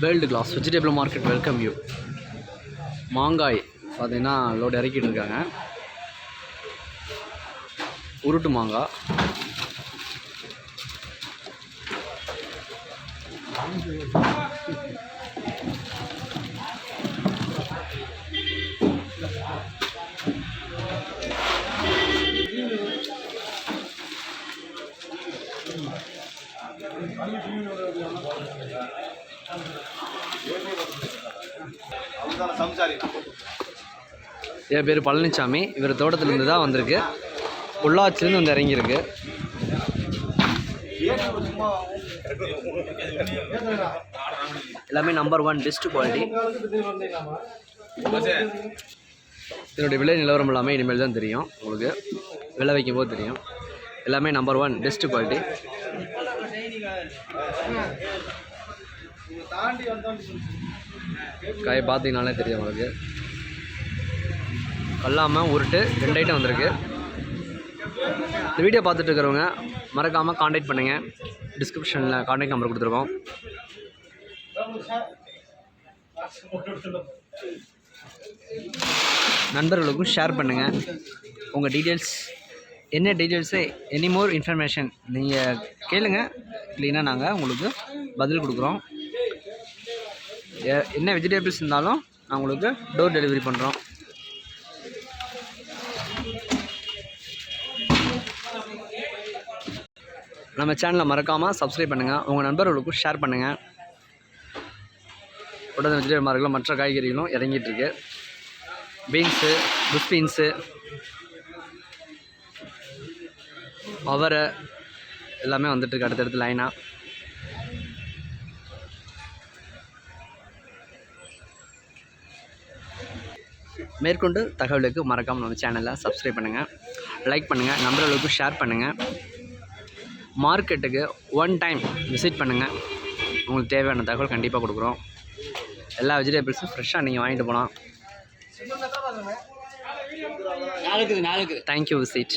World class vegetable market welcome you. மாங்காய் பார்த்தீங்கன்னா load இறக்கிட்டு இருக்காங்க. உருட்டு மாங்காய் என் பேர் பழனிசாமி. இவர் தோட்டத்திலேருந்து தான் வந்திருக்கு. பொள்ளாச்சிலேருந்து வந்து இறங்கியிருக்கு. எல்லாமே நம்பர் 1 பெஸ்ட் குவாலிட்டி. இதனுடைய விலை நிலவரம் எல்லாமே இனிமேல் தான் தெரியும். உங்களுக்கு விலை வைக்கும் போது தெரியும். எல்லாமே நம்பர் 1 பெஸ்ட் குவாலிட்டி. காய் பார்த்தீங்கனாலே தெரியும் உங்களுக்கு. கல்லாமல் உருட்டு 2 ஐட்டம் வந்திருக்கு. இந்த வீடியோ பார்த்துட்டு இருக்கிறவங்க மறக்காமல் காண்டாக்ட் பண்ணுங்கள். டிஸ்கிரிப்ஷனில் காண்டாக்ட் நம்பர் கொடுத்துருக்கோம். நண்பர்களுக்கும் ஷேர் பண்ணுங்கள். உங்கள் டீட்டெயில்ஸ் என்ன டீட்டெயில்ஸு எனி மோர் இன்ஃபர்மேஷன் நீங்கள் கேளுங்க. இல்லைன்னா நாங்கள் உங்களுக்கு பதில் கொடுக்குறோம். என்ன வெஜிடபிள்ஸ் இருந்தாலும் நான் உங்களுக்கு டோர் டெலிவரி பண்ணுறோம். நம்ம சேனலை மறக்காமல் சப்ஸ்கிரைப் பண்ணுங்கள். உங்கள் நண்பர்களுக்கும் ஷேர் பண்ணுங்கள். உடனே வெஜிடபிள் மார்க்கெட்டில் மற்ற காய்கறிகளும் இறங்கிட்டுருக்கு. பீன்ஸு, புஷ் பீன்ஸு, அவரை எல்லாமே வந்துட்டுருக்கு அடுத்தடுத்து லைனாக. மேற்கொண்டு தகவலுக்கு மறக்காமல் நம்ம சேனலை சப்ஸ்கிரைப் பண்ணுங்கள், லைக் பண்ணுங்கள், நண்பர்களுக்கும் ஷேர் பண்ணுங்கள். மார்க்கெட்டுக்கு 1 டைம் விசிட் பண்ணுங்கள். உங்களுக்கு தேவையான தகவல் கண்டிப்பாக கொடுக்குறோம். எல்லா வெஜிடபிள்ஸும் ஃப்ரெஷ்ஷாக நீங்கள் வாங்கிட்டு போகலாம். Thank you visit.